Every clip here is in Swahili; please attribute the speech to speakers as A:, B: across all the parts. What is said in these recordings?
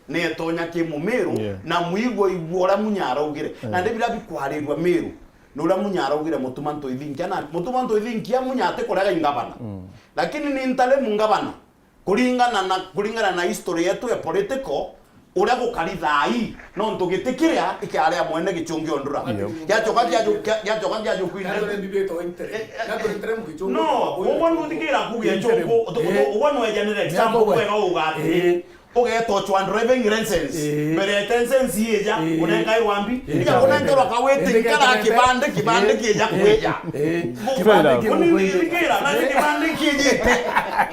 A: ne tonya ke mu Meru na muigo igora munyara ugire na ndebira bikwarirwa Meru nura munyara ugire mutumanto ithinkia na mutumanto ithinkia munyate koraga ingabana lakini ni ntale mungabana kulingana na history yetu ya political ura gukarithai no ntugitikiria ikiaria mwene gichungi ondura yachoka kwina no ubonu ndikira kugia chongo ubonu ejanire example kwega ugati ogeto chwa driving license bere license yeja unenga irwambi ika kunenga wakawete kala kibande kieja kweja ndikira na kibande kiejite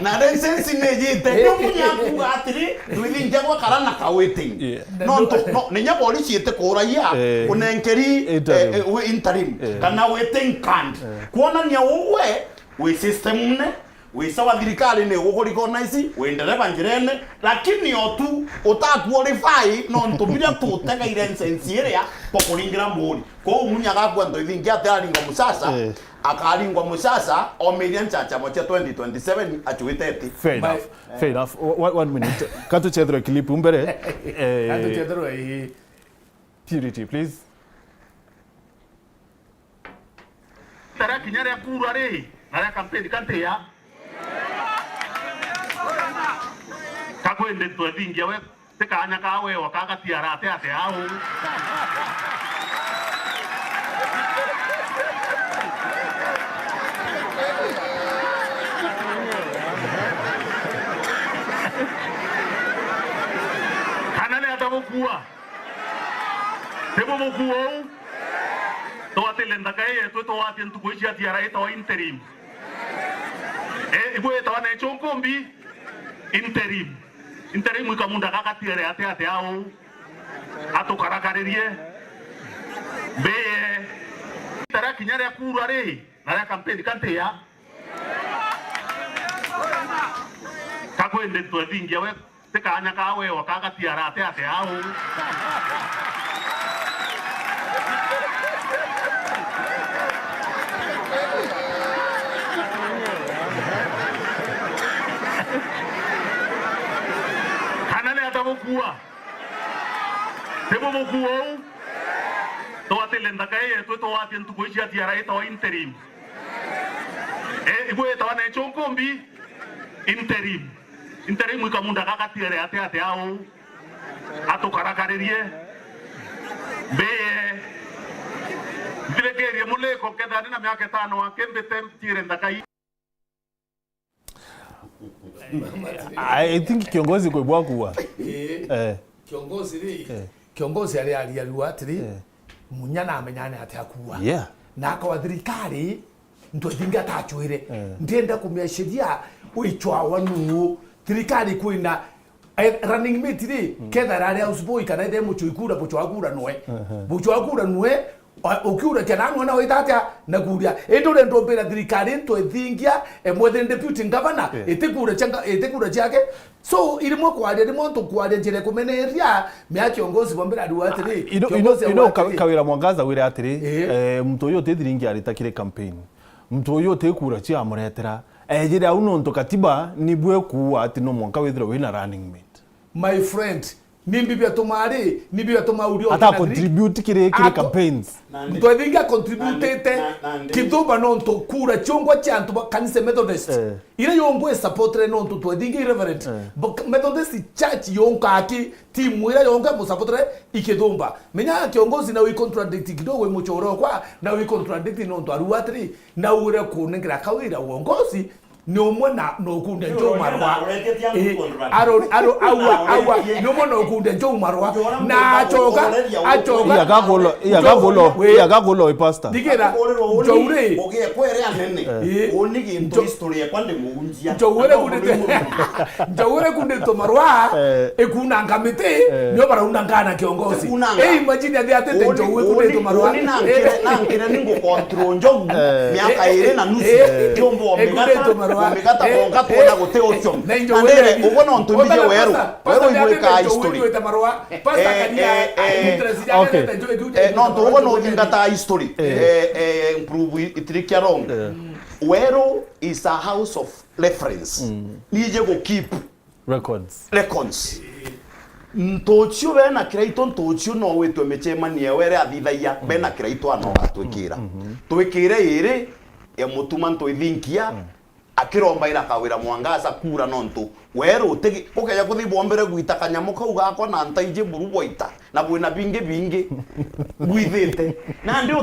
A: na license nejite no munya kugatiri twithinja kwa karana kawete no ninya polisi yete koraya unenkeri interim kana waiting card kuonania we system ne we sawa thirikari ne gukurikonaici we ndereba njirene lakini otu utaqualify no ntumira tutega license iria pokuringira muri ko munyaga kwando ithingi ataringa musasa akaringwa musasa o million chacha mocha 2027 achuitete
B: fair enough 1 minute kato chedro clip umbere
C: kato chedro
B: purity please
D: tara kinyare kuru ari na campaign kante ya kakwende to thingia we tekanya kawe wakagatia rate ate au kanale atabukua tebo bukuo to atelenda kae to atien tukuishi atiara ito interim ibwe to na chonkombi interim ikamunda kakatiere ate au atokarakaririe be tara kinyare kuru ari na campaign kante ya kakwende to thingia we tekanya kawe wakagatia ate au bukua tebo bukuo to atelenda kae to atien tukuishi atiara ito interim ibwe to na chonkombi interim ikamunda kakatiere ate au atokarakaririe be ndiregerie muleko kedani na miaka 5 akembete tirenda kai
B: I think kiongozi kwa kuwa
C: kiongozi alialiwa atiri munyana amenyane atakuwa na kwa thirikari ndo thinga tachuire ndienda kumyashiria uichwa wanu thirikari kuina running mate ri ketha rari ausboi kana ide muchuikura buchwakura noe ukiura kana ngwana oitatia na kuria endore ndombera thirikari ntwe thingia emwethe deputy governor etekura chake so ilimwe kwaria limwe ndo kwaria njire kumeneria mya kiongozi bombera atiri
B: kiongozi kawira mwangaza wire atiri mtu yote thiringi aritakire campaign mtu yote kura chia amuretera ejire auno ndo katiba nibwe kuwa ati no mwanka withira wina running mate
C: my friend nimbibia tomari nibia tomauri
B: ata contribute kire campaigns
C: ndo thinga contribute kidoba no ndo kura chongwa chantu kanise Methodist ile yongwe supportre no ndo thinga irreverent Methodist church yonka aki timu ile yonka mo supportre ikidomba menya kiongozi na we contradict kidogo muchoro kwa na we contradict no ndo aruatri na ure kunengira kawira uongozi ni umwe na nokunde njo marwa awa ni umwe nokunde njo marwa na achoka
B: yagagolo pastor
C: digera joure
A: oge kwere anene onigi ndo history ya kwande muunjia
C: joure kunde to marwa ekuna ngamete nyo bara unangana kiongozi imagine atete joure kunde to marwa
A: nankire ningo control njogu miaka ire na nusu jombo omegata bonga tona gote ocho nandere ubona ntumije weru iweka history no to ubona ungata history improve itrikia wrong weru is a house of reference nije go keep records ntochio bena kiraito ntochio no wetwe mechemanie were athithaia bena kiraito ano atwikira twikire iri ya mutuma ntoithinkia akiromba ira kawira Mwangaza kura nonto wero utegi ukeya kuthi bombere gwita kanyamo kau gakwa na ntaije buru boita na bwina binge gwithite na ndi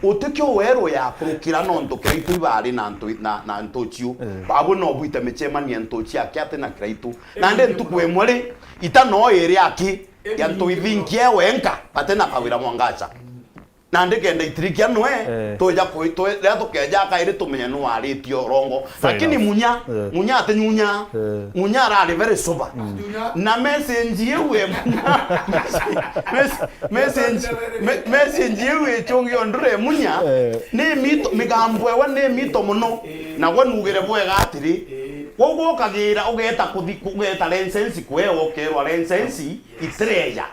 A: utikio wero ya kurukira nonto kiraito ibari na ntochio babo no bwita mechemanie ntochi akyate na kiraito na ndi ntukwe mwere ita no iri aki ya ntoithinkia wenka patena kawira Mwangaza na ndikenda itirikia nwe toja koito ria tukeja kairi tumenya no aritio rongo lakini munya ate munya arari very sober na message yewe message yewe chongi ondre munya ni mito migambwe wa ni mito muno na wanugire bwega atiri wogo kagira ugeta kugeta license kwewo kerwa license itreya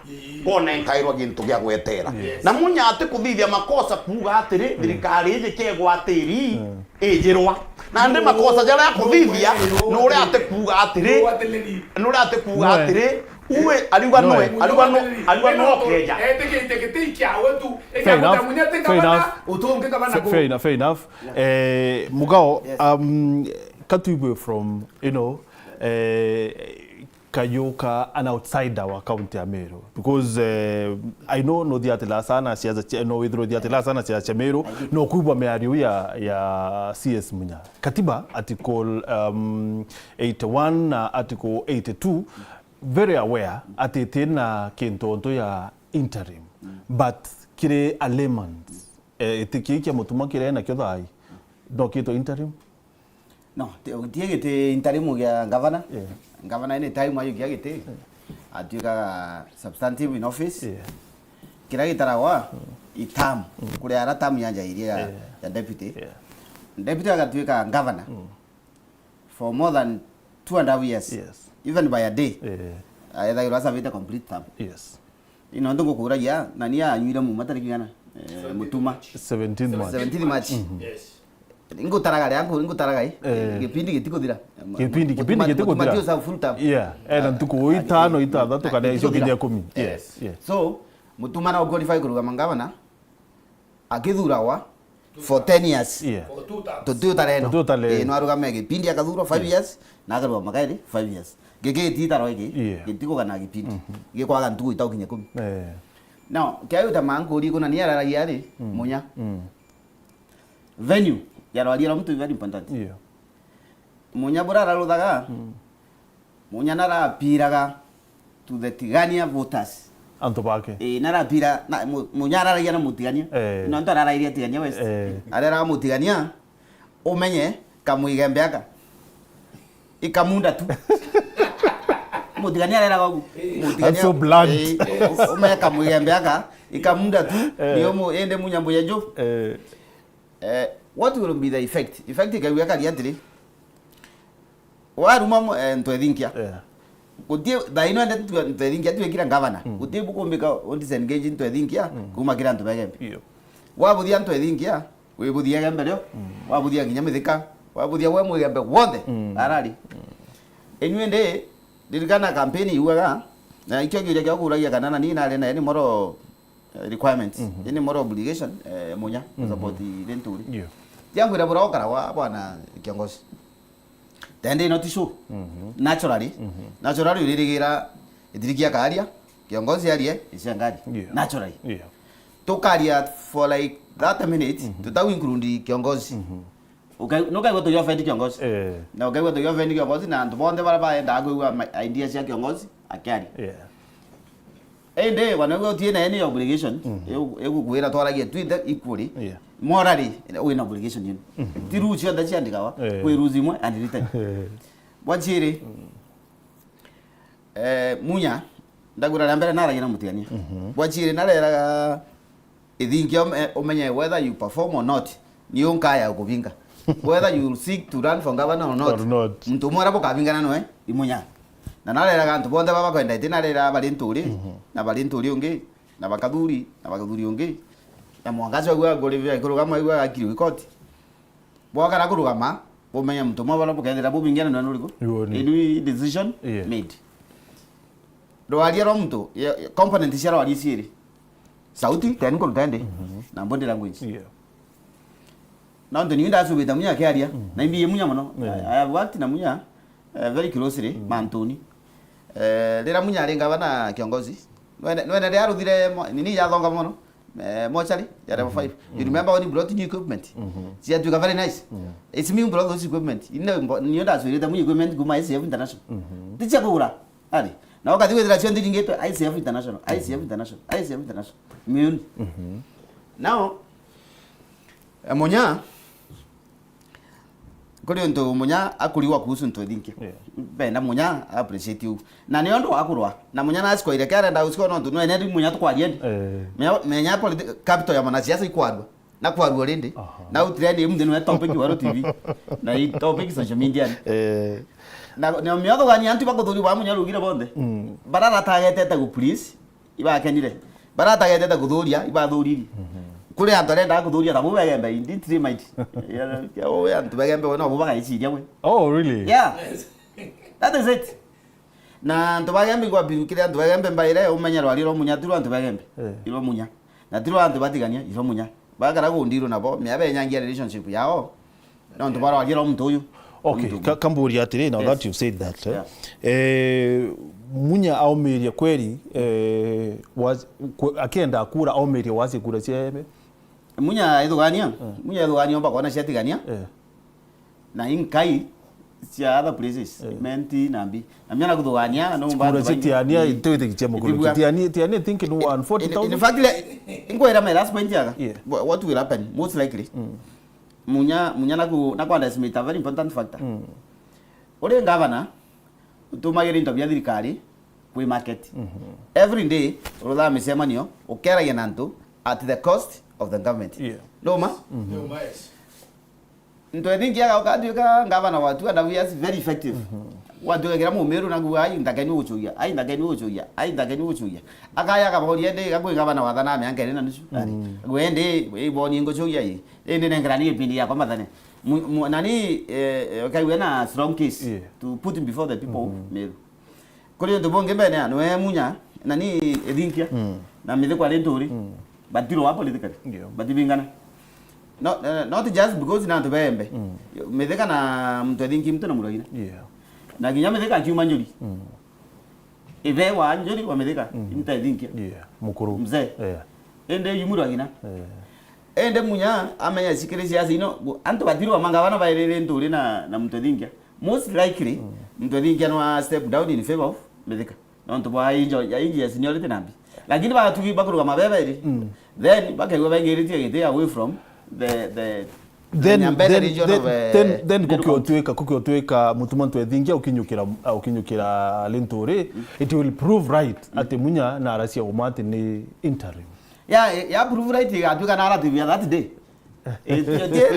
A: kone nkairwa gintu gya gwetera na munya ate kuthithia makosa kuga atiri thirikari ije kegwatiri ejirwa na ndi makosa jara ya kuthithia no uri ate kuga atiri uwe aliwa no keja
B: fair enough Mugao Katuibwe from Kayoka an outsider wa county ya Meru because I know no diatela sana siaza no withdraw diatela sana siaza Meru no kuibwa meariu ya CS Munya katiba article 81 na article 82 very aware atitena kintonto ya interim but kire a layman etikikia mutuma kire na kyothai do kito interim
E: no tiegete interim ya governor governor any time ayo kiagete atuika substantive in office kira gitarawa itam kure ara tam yanja iria ya deputy deputy agatuika governor for more than 2.5 years even by a day either you rasa vita complete term ino ndo kukura ya nani ya nyira mu matari kigana mutuma
B: 17th
E: March ingo taraga yangu ingo taraga kipindi gitikuthira
B: kipindi gitikuthira
E: matio sa full term
B: na ntuko itano itatatu kana icio kinya 10
E: so mutuma na qualify kuruga mangavana akithurawa for 10 years tututareno no arugame kipindi akathura 5 years na akaruga makaidi 5 years gege titaro iki gitiko kana kipindi gikwaga ntuko itaukinya 10 now kyayo tamanguri kuna ni arara yari munya venue yaro alira mtu very important munya burara ruthaga munya nara piraga to the Tigania voters
B: anto bake
E: nara pira munya nara yana mutigania no ndo nara iria Tigania west arera mutigania umenye kamuigembe aka ikamunda tu mutigania arera gogu
B: mutigania so blunt
E: umenye kamuigembe aka ikamunda tu niyo mu ende munya mbuya jo what will be the effect ikawiya kali atiri waruma ntwethinkia kutie daino ende ntwethinkia twekira governor kutie bukumbika on disengage ntwethinkia kuma kira ntubegembe wabuthia ntwethinkia wibuthia gembe ryo wabuthia ginya mithika wabuthia we mwigembe wothe arari enyuende dirigana campaign yuaga na ikyo giria kya kuragia kanana ni nare na ni moro requirements ni moro obligation munya support denturi yangu ira bora okara bwana kiongozi tende not show naturally uririgira idirikia karia kiongozi arie isangari naturally tokaria for like 30 minutes tutawi include kiongozi no kai goto yo fendi kiongozi na kai goto yo fendi kiongozi na ndubonde bara baenda agwa ideas ya kiongozi akari ende wanago tiene any obligation egu kuira twaragia twithe equally morally we obligation yin tiru cio ndaci andikawa we ruzi mwe and written wachiri munya ndagura rambere naragia na mutigania wachiri nareraga ithinkio umenye whether you perform or not ni unkaya ukubinga whether you seek to run for governor or not mtu mwara bokabingana noe imunya na nareraga antu bonde baba kwenda itinarera bari nturi na bari nturi ungi na bakathuri ungi na Mwangaza gwa gorivia ikurugama igwa akiri ikoti bwakara kurugama bomenya mtu mwabana bokendera bobingana na nuriko any decision made Rwaria ro mtu component cia rwaria ciiri. Sauti technical tende na body language.
B: Yeah.
E: Na ndo nienda subita munya kiaria na imbi munya muno. I have worked na munya very closely Mantoni. Rira munya renga bana kiongozi. Nwene ria ruthire nini ya thonga muno. Mochari ya level 5. You remember when he brought new equipment? She had to very nice. It's me who brought those equipment. Nienda subita munya equipment kuma ICF International. Ticha kura. Ali. Na wakati wewe ndio ndio ngeto ICF International. ICF International. ICF International. Miuni. Now munya kuri ndo munya akuliwa kuhusu nto thinki benda munya appreciate you na ni ndo akurwa na munya na siko ile kare nda usiko ndo no ene munya to kwaje menya political capital ya mana siasa ikwadwa na kwarwa rende na utreni mde no topic wa TV na i topic social media na ni myodo gani antu bakothuri ba munya rugire bonde barara tagete ku please iba kenire barara tagete kuthuria iba thuriri kule antorenda kuthuria tabu begembe inditri might ya o ya begembe wona bubaga iciria we.
B: Oh really?
E: Yeah. That is it. Na ntobagembe kwa birukire ntobagembe mbaire umenya rwari ro munya tiru ntobagembe iro munya na tiru antobatigania iro munya bagara gundiro nabo myabe nyangia relationship yao no ntobara wagiro muntu uyu.
B: Okay, Kamburi atiri now that you said that munya aumeria kweli was akienda kura aumeria wasi kura cheme
E: munya edugania munya edugania mba kona ciatigania na inkai cia other places menti nambi na myana kudugania no mba
B: kura chitiania itoite kichemo kura tiania thinking 140,000
E: in fact ingo era my last point yaga what will happen most likely munya na kwa estimate a very important factor ore governor utumagire into bya thirikari kwi market every day uroda misemanio ukera yanantu at the cost of the government. Noma?
C: Noma yes.
E: Nto edingi ya ukadiuka governor watu and we are very effective. Watu ngira mu Meru na guai ndagani uchuya. Ai ndagani uchuya. Ai ndagani uchuya. Akaya ka bodi ende ka governor wa thana me angere na nusu. Gwende we boni ngo chuya yi. Ende ngira ni pindi ya kwa mathane. Nani okay we na strong case to put him before the people Meru. Kole ndo bonge bene ano munya nani edinki na mithe kwa rentori. Batiro wa political. Batibingana. Not just because na tubembe. Metheka na mtu edinki mtu na muragina. Na ginya metheka kiuma njuri. Eve wa njuri wa metheka mtu edinki.
B: Mukuru.
E: Mzee. Ende yumuragina. Ende munya amenya sikirisi ya zino anto batiro wa mangabana bairere nduri na mtu edinki. Most likely mtu edinki no step down in favor of metheka. Nonto ba inji ya seniority nambi. Lakini batuki bakuru kama bebe then bakaiwe bangiritie gite away from the
B: then kukiotweka mutumantu ethingia ukinyukira linturi it will prove right ati munya na arasia umati ni interim
E: ya prove right atuka narrative ya that day it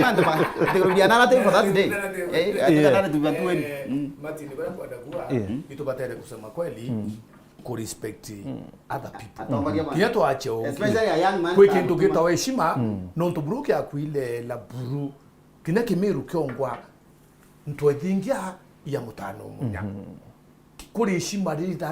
E: man the narrative for that day atuka narrative ya tuweni
C: Martin bana kwa dagua itubatele kusema kweli ku respect other people. Kia to acho. Kwe kintu kita heshima nonto buruki akuile la buru. Kina Meru kiongwa ntwethingia ya mutano munya. Kuri heshima riri